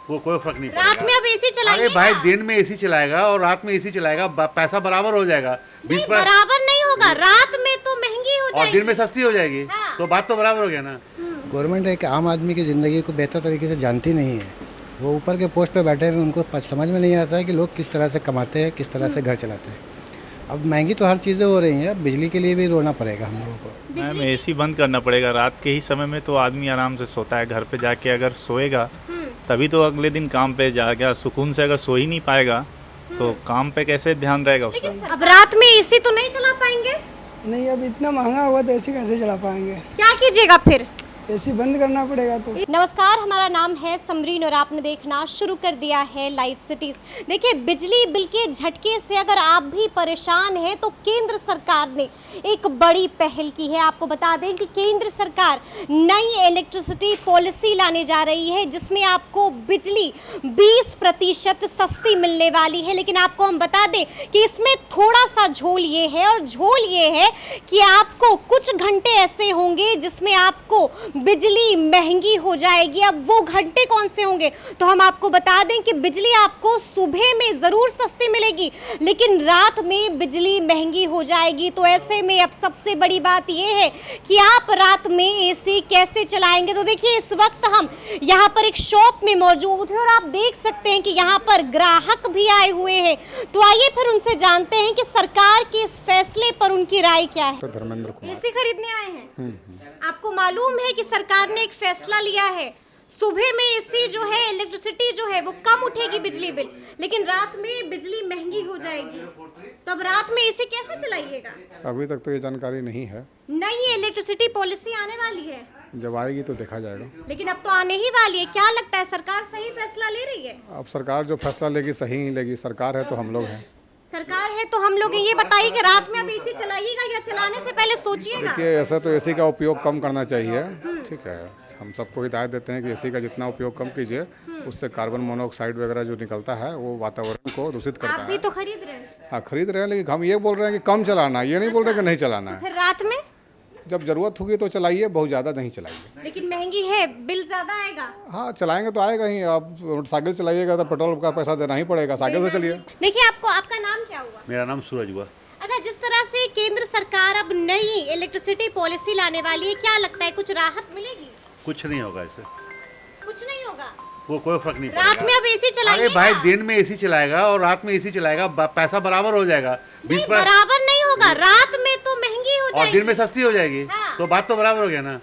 वो कोई फर्क नहीं रात पड़ेगा। में अब एसी चलाइए अरे भाई ना। दिन में एसी चलाएगा और रात में एसी चलाएगा, पैसा बराबर हो जाएगा। नहीं, बराबर नहीं होगा, रात में तो महंगी हो और जाएगी दिन में सस्ती हो जाएगी। हाँ। तो बात तो बराबर हो गया ना। गवर्नमेंट एक आम आदमी की ज़िंदगी को बेहतर तरीके से जानती नहीं है। वो ऊपर के पोस्ट पे बैठे हुए, उनको समझ में नहीं आता है कि लोग किस तरह से कमाते हैं, किस तरह से घर चलाते हैं। अब महंगी तो हर चीज़ें हो रही हैं, अब बिजली के लिए भी रोना पड़ेगा हम लोगों को। मैम एसी बंद करना पड़ेगा। रात के ही समय में तो आदमी आराम से सोता है। घर पे जाके अगर सोएगा तभी तो अगले दिन काम पे जाएगा। सुकून से अगर सो ही नहीं पाएगा तो काम पे कैसे ध्यान रहेगा उसका। लेकिन अब रात में एसी तो नहीं चला पाएंगे। नहीं, अब इतना महंगा हुआ तो एसी कैसे चला पाएंगे? क्या कीजिएगा फिर? एसी बंद करना पड़ेगा। तो नमस्कार, हमारा नाम है समरीन और आपने देखना शुरू कर दिया है लाइव सिटीज। देखिए, बिजली बिल के झटके से अगर आप भी परेशान हैं तो केंद्र सरकार ने एक बड़ी पहल की है। आपको बता दें कि केंद्र सरकार नई इलेक्ट्रिसिटी पॉलिसी लाने जा रही है जिसमें आपको बिजली 20% सस्ती मिलने वाली है। लेकिन आपको हम बता दें कि इसमें थोड़ा सा झोल ये है, और झोल ये है कि आपको कुछ घंटे ऐसे होंगे जिसमें आपको बिजली महंगी हो जाएगी। अब वो घंटे कौन से होंगे तो हम आपको बता दें कि बिजली आपको सुबह में ज़रूर सस्ती मिलेगी लेकिन रात में बिजली महंगी हो जाएगी। तो ऐसे में अब सबसे बड़ी बात ये है कि आप रात में एसी कैसे चलाएंगे। तो देखिए, इस वक्त हम यहाँ पर एक शॉप में मौजूद हैं और आप देख सकते हैं कि यहाँ पर ग्राहक भी आए हुए हैं। तो आइए फिर उनसे जानते हैं कि सरकार के इस फैसले पर उनकी राय क्या है। धर्मेंद्र कुमार। एसी खरीदने आए हैं। आपको मालूम है कि सरकार ने एक फैसला लिया है, सुबह में एसी जो है, इलेक्ट्रिसिटी जो है वो कम उठेगी बिजली बिल, लेकिन रात में बिजली महंगी हो जाएगी। तो अब रात में एसी कैसे चलाइएगा? अभी तक तो ये जानकारी नहीं है, नई इलेक्ट्रिसिटी पॉलिसी आने वाली है, जब आएगी तो देखा जाएगा। लेकिन अब तो आने ही वाली है। क्या लगता है, सरकार सही फैसला ले रही है? अब सरकार जो फैसला लेगी सही ही लेगी। सरकार है तो हम लोग हैं। सरकार है तो हम लोग हैं। ये बताइए कि रात में अब एसी चलाइएगा या चलाने से पहले सोचिएगा? देखिए, ऐसा तो एसी का उपयोग कम करना चाहिए। ठीक है, हम सबको हिदायत देते हैं कि एसी का जितना उपयोग कम कीजिए, उससे कार्बन मोनोऑक्साइड वगैरह जो निकलता है वो वातावरण को दूषित आप करता भी है। तो खरीद रहे हैं। हाँ, खरीद रहे हैं, लेकिन हम ये बोल रहे हैं कि कम चलाना है, ये नहीं बोल रहे कि नहीं चलाना है। फिर रात में जब जरूरत होगी तो चलाइए, बहुत ज़्यादा नहीं चलाइए। लेकिन महंगी है, बिल ज्यादा आएगा। हाँ, चलाएंगे तो आएगा ही। आप मोटरसाइकिल चलाइएगा तो पेट्रोल का पैसा देना ही पड़ेगा। साइकिल से चलिए। देखिए, आपका नाम क्या हुआ? मेरा नाम सूरज हुआ। अच्छा, जिस तरह से केंद्र सरकार अब नई इलेक्ट्रिसिटी पॉलिसी लाने वाली है, क्या लगता है कुछ राहत मिलेगी? कुछ नहीं होगा इससे, कुछ नहीं होगा। वो कोई फर्क नहीं रात पड़ेगा। में अब एसी चलाइए अरे भाई ना। दिन में एसी चलाएगा और रात में एसी चलाएगा, पैसा बराबर हो जाएगा। नहीं, बराबर नहीं होगा, रात में तो महंगी हो और जाएगी दिन में सस्ती हो जाएगी। हाँ। तो बात तो बराबर हो गया ना।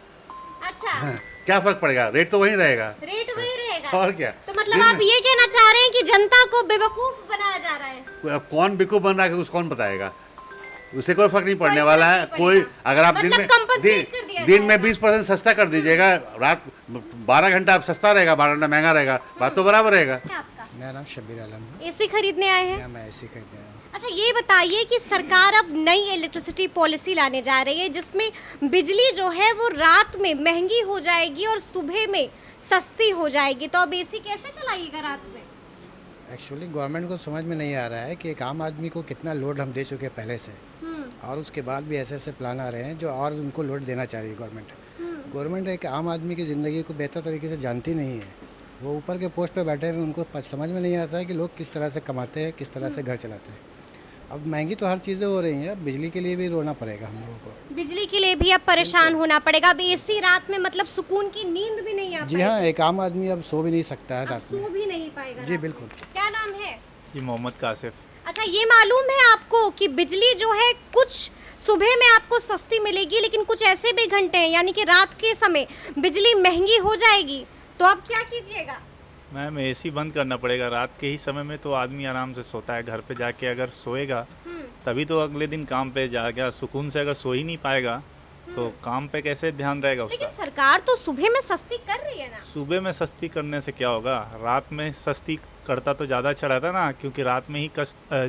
अच्छा, क्या फर्क पड़ेगा, रेट तो वही रहेगा। रेट वही रहेगा। और क्या? तो मतलब दिन आप में- ये कहना चाह रहे हैं कि जनता को बेवकूफ बनाया जा रहा है? अब कौन बेवकूफ बन रहा है उसको कौन बताएगा? उससे कोई फर्क नहीं पड़ने कोई वाला फर्क है। नहीं कोई पड़ेगा। अगर आप मतलब compensate कर दिया दिन में जाएगा। 20% सस्ता कर दीजिएगा, रात 12 घंटा आप सस्ता रहेगा, 12 घंटा महंगा रहेगा, बात तो बराबर रहेगा। क्या आपका? मेरा नाम शब्बीर आलम है। एसी खरीदने आए हैं। मैं एसी खरीदने आया हूँ। अच्छा, ये बताइए कि सरकार अब नई इलेक्ट्रिसिटी पॉलिसी लाने जा रही है जिसमें बिजली जो है वो रात में महंगी हो जाएगी और सुबह में सस्ती हो जाएगी। तो अब एसी कैसे चलाइएगा रात में? एक्चुअली गवर्नमेंट को समझ में नहीं आ रहा है कि एक आम आदमी को कितना लोड हम दे चुके हैं पहले से, और उसके बाद भी ऐसे ऐसे प्लान आ रहे हैं जो और उनको लोड देना चाह रही है गवर्नमेंट। गवर्नमेंट एक आम आदमी की ज़िंदगी को बेहतर तरीके से जानती नहीं है। वो ऊपर के पोस्ट पे बैठे हुए, उनको समझ में नहीं आता है कि लोग किस तरह से कमाते हैं, किस तरह से घर चलाते हैं। अब महंगी तो हर चीज़ें हो रही हैं, अब बिजली के लिए भी रोना पड़ेगा हम लोगों को। बिजली के लिए भी अब परेशान होना पड़ेगा। अब एसी रात में मतलब सुकून की नींद भी नहीं आ जी हाँ, एक आम आदमी अब सो भी नहीं सकता है अब रात में। सो भी नहीं पाएगा जी रात में। बिल्कुल। क्या नाम है? जी मोहम्मद कासिफ। अच्छा, ये मालूम है आपको कि बिजली जो है कुछ सुबह में आपको सस्ती मिलेगी लेकिन कुछ ऐसे भी घंटे हैं यानी कि रात के समय बिजली महंगी हो जाएगी। तो अब क्या कीजिएगा? मैम एसी बंद करना पड़ेगा। रात के ही समय में तो आदमी आराम से सोता है। घर पे जाके अगर सोएगा तभी तो अगले दिन काम पे जाएगा। सुकून से अगर सो ही नहीं पाएगा तो काम पे कैसे ध्यान रहेगा लेकिन उसका। सरकार तो सुबह में सस्ती कर रही है ना। सुबह में सस्ती करने से क्या होगा, रात में सस्ती करता तो ज़्यादा अच्छा रहता ना, क्योंकि रात में ही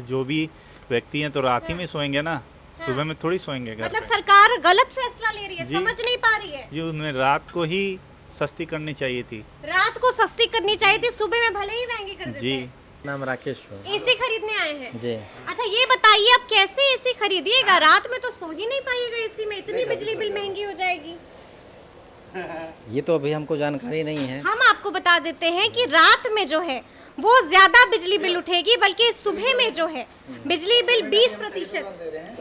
जो भी व्यक्ति हैं तो रात ही में सोएंगे ना, सुबह में थोड़ी सोएंगे घर मतलब पे। सरकार गलत फैसला ले रही है, जी। समझ नहीं पा रही है। जी, उन्हें रात को ही सस्ती करनी चाहिए थी। रात को सस्ती करनी चाहिए थी, सुबह में भले ही महंगी कर देते जी। हैं। नाम राकेश हुआ। एसी खरीदने आए हैं। जी। अच्छा, ये बताइए अब कैसे एसी खरीदिएगा? रात में तो सो ही नहीं पाइएगा एसी में, इतनी बिजली बिल महंगी हो जाएगी। ये तो अभी हमको जानकारी नहीं है। हम आपको आपको बता देते हैं कि रात में जो है वो ज्यादा बिजली बिल उठेगी, बल्कि सुबह में जो है बिजली बिल 20%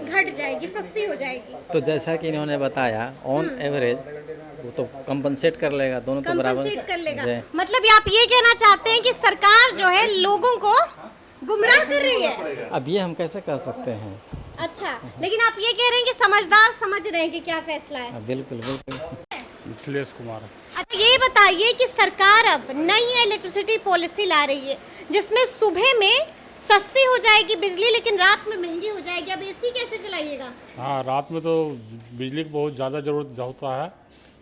घट जाएगी, सस्ती हो जाएगी। तो जैसा कि इन्होंने बताया ऑन एवरेज वो तो कंपनसेट कर लेगा, दोनों तो बराबर कंपनसेट कर लेगा। जी। मतलब आप ये कहना चाहते हैं कि सरकार जो है लोगों को गुमराह कर रही है। अब ये हम कैसे कर सकते हैं? अच्छा, लेकिन आप ये कह रहे हैं कि समझदार समझ रहे हैं कि क्या फैसला है। बिल्कुल बिल्कुल। मिथिलेश कुमार। अच्छा, ये बताइए कि सरकार अब नई इलेक्ट्रिसिटी पॉलिसी ला रही है जिसमें सुबह में सस्ती हो जाएगी बिजली, लेकिन रात में महंगी हो जाएगी। अब एसी कैसे चलाइएगा? हाँ, रात में तो बिजली की बहुत ज़्यादा ज़रूरत होता है,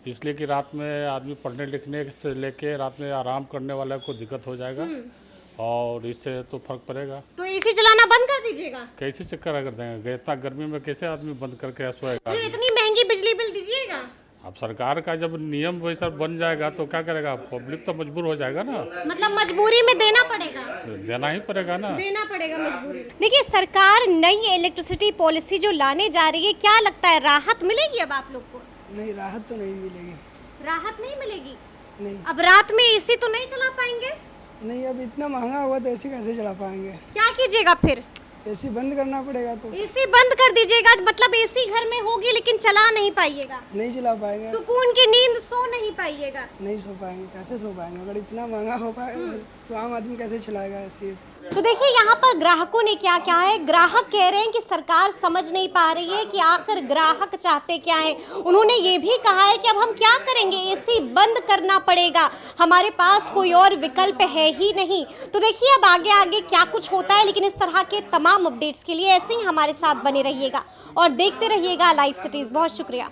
इसलिए कि रात में आदमी पढ़ने लिखने से लेके रात में आराम करने वाले को दिक्कत हो जाएगा और इससे तो फर्क पड़ेगा। तो एसी चलाना बंद कर दीजिएगा। कैसे चक्कर कर देंगे? इतना गर्मी में कैसे आदमी बंद करके सोएगा? तो इतनी महंगी बिजली बिल दीजिएगा। अब सरकार का जब नियम वैसा बन जाएगा तो क्या करेगा? पब्लिक तो मजबूर हो जाएगा ना, मतलब मजबूरी में देना पड़ेगा, देना ही पड़ेगा ना। देना पड़ेगा मजबूरी। देखिए, सरकार नई इलेक्ट्रिसिटी पॉलिसी जो लाने जा रही है, क्या लगता है राहत मिलेगी अब आप लोग को? नहीं, राहत तो नहीं मिलेगी। राहत नहीं मिलेगी? नहीं। अब रात में एसी तो नहीं चला पाएंगे? नहीं, अब इतना महंगा हुआ तो एसी कैसे चला पाएंगे? क्या कीजिएगा फिर? एसी बंद करना पड़ेगा। तो एसी बंद कर दीजिएगा, मतलब एसी घर में होगी लेकिन चला नहीं पाइएगा, नहीं चला पाएंगे, सुकून की नींद सो नहीं पाइएगा। नहीं सो पाएंगे। कैसे सो पाएंगे? अगर इतना महंगा हो पाएगा तो आम आदमी कैसे चलाएगा एसी? तो देखिए, यहाँ पर ग्राहकों ने क्या क्या है। ग्राहक कह रहे हैं कि सरकार समझ नहीं पा रही है कि आखिर ग्राहक चाहते क्या है। उन्होंने ये भी कहा है कि अब हम क्या करेंगे, एसी बंद करना पड़ेगा, हमारे पास कोई और विकल्प है ही नहीं। तो देखिए अब आगे आगे क्या कुछ होता है, लेकिन इस तरह के तमाम अपडेट्स के लिए ऐसे ही हमारे साथ बने रहिएगा और देखते रहिएगा लाइव सिटीज। बहुत शुक्रिया।